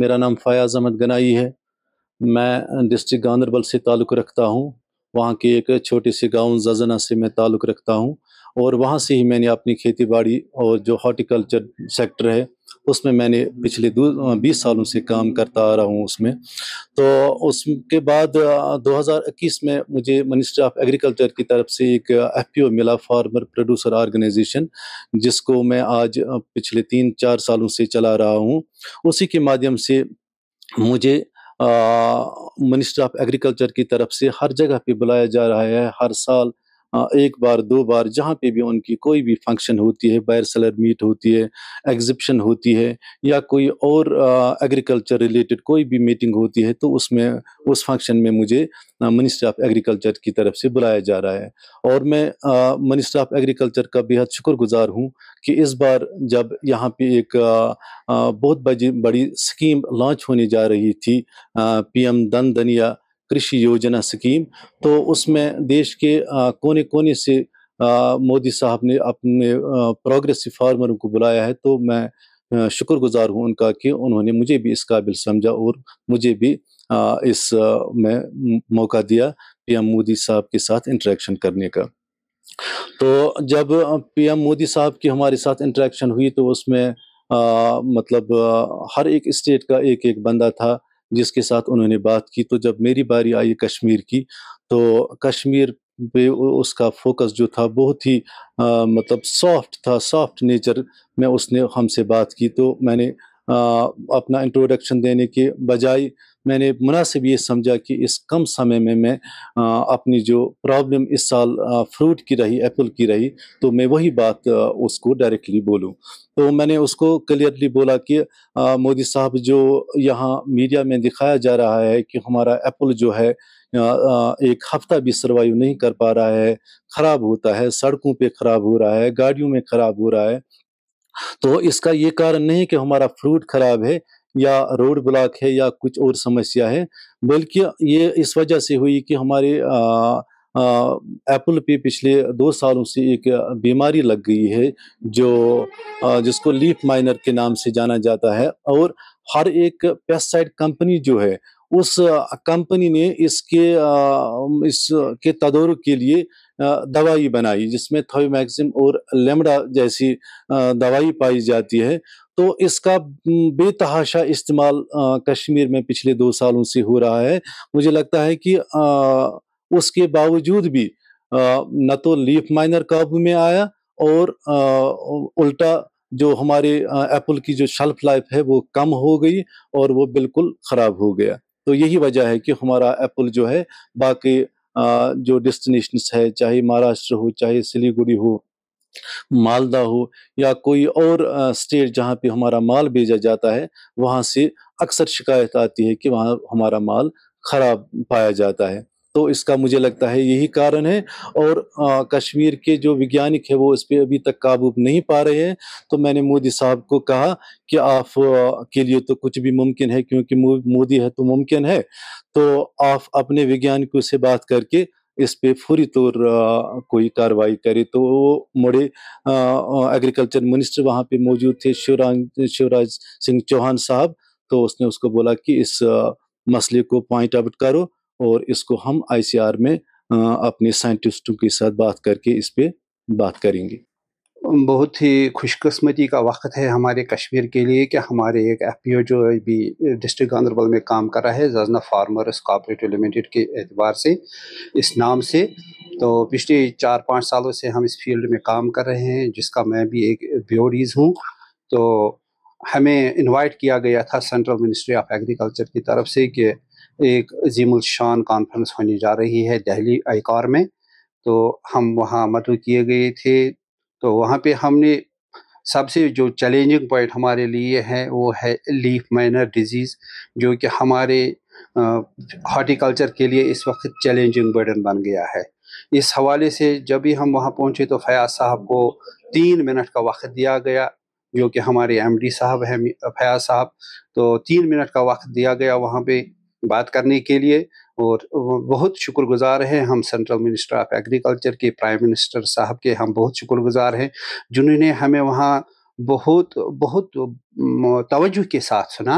میرا نام فیاض احمد گنائی ہے. میں ڈسٹرکٹ گاندربل سے تعلق رکھتا ہوں. وہاں کے ایک چھوٹے سے گاؤں ززنا سے میں تعلق رکھتا ہوں، اور وہاں سے ہی میں نے اپنی کھیتی باڑی اور جو ہارٹیکلچر سیکٹر ہے اس میں نے پچھلے 20 سالوں سے کام کرتا آ رہا ہوں اس میں. تو اس کے بعد 2021 میں مجھے منسٹری آف ایگریکلچر کی طرف سے ایک FPO ملا، فارمر پروڈیوسر آرگنائزیشن، جس کو میں آج پچھلے 3-4 سالوں سے چلا رہا ہوں. اسی کے مادھیم سے مجھے منسٹر آف ایگریکلچر کی طرف سے ہر جگہ پہ بلایا جا رہا ہے. ہر سال 1 بار 2 بار جہاں پہ بھی ان کی کوئی بھی فنکشن ہوتی ہے، بائر سیلر میٹ ہوتی ہے، ایگزیبیشن ہوتی ہے، یا کوئی اور ایگریکلچر ریلیٹڈ کوئی بھی میٹنگ ہوتی ہے، تو اس فنکشن میں مجھے منسٹری آف ایگریکلچر کی طرف سے بلایا جا رہا ہے. اور میں منسٹر آف ایگریکلچر کا بے حد شکر گزار ہوں کہ اس بار جب یہاں پہ ایک بہت بڑی اسکیم لانچ ہونے جا رہی تھی، PM دن دنیا کرشی یوجنا اسکیم، تو اس میں دیش کے کونے کونے سے مودی صاحب نے اپنے پروگریسو فارمروں کو بلایا ہے. تو میں شکر گزار ہوں ان کا کہ انہوں نے مجھے بھی اس قابل سمجھا اور مجھے بھی اس میں موقع دیا PM مودی صاحب کے ساتھ انٹریکشن کرنے کا. تو جب PM مودی صاحب کی ہمارے ساتھ انٹریکشن ہوئی تو اس میں مطلب ہر ایک اسٹیٹ کا ایک بندہ تھا جس کے ساتھ انہوں نے بات کی. تو جب میری باری آئی کشمیر کی، تو کشمیر پہ اس کا فوکس جو تھا بہت ہی مطلب سافٹ تھا، سافٹ نیچر میں اس نے ہم سے بات کی. تو میں نے اپنا انٹروڈکشن دینے کے بجائے میں نے مناسب یہ سمجھا کہ اس کم سمے میں اپنی جو پرابلم اس سال فروٹ کی رہی، ایپل کی رہی، تو میں وہی بات اس کو ڈائریکٹلی بولوں. تو میں نے اس کو کلیئرلی بولا کہ مودی صاحب، جو یہاں میڈیا میں دکھایا جا رہا ہے کہ ہمارا ایپل جو ہے 1 ہفتہ بھی سروائیو نہیں کر پا رہا ہے، خراب ہوتا ہے، سڑکوں پہ خراب ہو رہا ہے، گاڑیوں میں خراب ہو رہا ہے، تو اس کا یہ کارن نہیں کہ ہمارا فروٹ خراب ہے یا روڈ بلاک ہے یا کچھ اور سمسیا ہے، بلکہ یہ اس وجہ سے ہوئی کہ ہمارے ایپل پہ پچھلے 2 سالوں سے ایک بیماری لگ گئی ہے جس کو لیف مائنر کے نام سے جانا جاتا ہے. اور ہر ایک پیسٹسائڈ کمپنی جو ہے، اس کمپنی نے اس کے تدارک کے لیے دوائی بنائی جس میں تھومیکسم اور لیمڈا جیسی دوائی پائی جاتی ہے. تو اس کا بے تحاشا استعمال کشمیر میں پچھلے 2 سالوں سے ہو رہا ہے. مجھے لگتا ہے کہ اس کے باوجود بھی نہ تو لیف مائنر قابو میں آیا، اور الٹا جو ہمارے ایپل کی جو شیلف لائف ہے وہ کم ہو گئی اور وہ بالکل خراب ہو گیا. تو یہی وجہ ہے کہ ہمارا ایپل جو ہے باقی جو ڈیسٹینیشنز ہے، چاہے مہاراشٹر ہو، چاہے سلیگوڑی ہو، مالدہ ہو، یا کوئی اور اسٹیٹ جہاں پہ ہمارا مال بھیجا جاتا ہے، وہاں سے اکثر شکایت آتی ہے کہ وہاں ہمارا مال خراب پایا جاتا ہے. تو اس کا مجھے لگتا ہے یہی کارن ہے. اور کشمیر کے جو وگیانک ہے وہ اس پہ ابھی تک قابو نہیں پا رہے ہیں. تو میں نے مودی صاحب کو کہا کہ آپ کے لیے تو کچھ بھی ممکن ہے، کیونکہ مودی ہے تو ممکن ہے. تو آپ اپنے وگیانکوں سے بات کر کے اس پہ فوری طور کوئی کاروائی کرے. تو وہ مڑے ایگریکلچر منسٹر وہاں پہ موجود تھے، شیوراج سنگھ چوہان صاحب. تو اس نے اس کو بولا کہ اس مسئلے کو پوائنٹ آؤٹ کرو، اور اس کو ہم ICR میں اپنے سائنٹسٹوں کے ساتھ بات کر کے اس پہ بات کریں گے. بہت ہی خوش قسمتی کا وقت ہے ہمارے کشمیر کے لیے کہ ہمارے ایک FPO جو بھی ڈسٹرکٹ گاندربل میں کام کر رہا ہے، ززنا فارمرز کوآپریٹو لمیٹڈ کے اعتبار سے، اس نام سے. تو پچھلے 4-5 سالوں سے ہم اس فیلڈ میں کام کر رہے ہیں، جس کا میں بھی ایک بیوریز ہوں. تو ہمیں انوائٹ کیا گیا تھا سینٹرل منسٹری آف ایگریکلچر کی طرف سے کہ ایک عظیم الشان کانفرنس ہونے جا رہی ہے دہلی آئیکار میں. تو ہم وہاں مدعو کیے گئے تھے. تو وہاں پہ ہم نے سب سے جو چیلنجنگ پوائنٹ ہمارے لیے ہے وہ ہے لیف مائنر ڈیزیز، جو کہ ہمارے ہارٹیکلچر کے لیے اس وقت چیلنجنگ برڈن بن گیا ہے. اس حوالے سے جب بھی ہم وہاں پہنچے تو فیاض صاحب کو 3 منٹ کا وقت دیا گیا، جو کہ ہمارے MD صاحب ہیں فیاض صاحب. تو 3 منٹ کا وقت دیا گیا وہاں پہ بات کرنے کے لیے. اور بہت شکر گزار ہیں ہم سینٹرل منسٹر آف ایگریکلچر کے، پرائم منسٹر صاحب کے ہم بہت شکر گزار ہیں، جنہوں نے ہمیں وہاں بہت توجہ کے ساتھ سنا.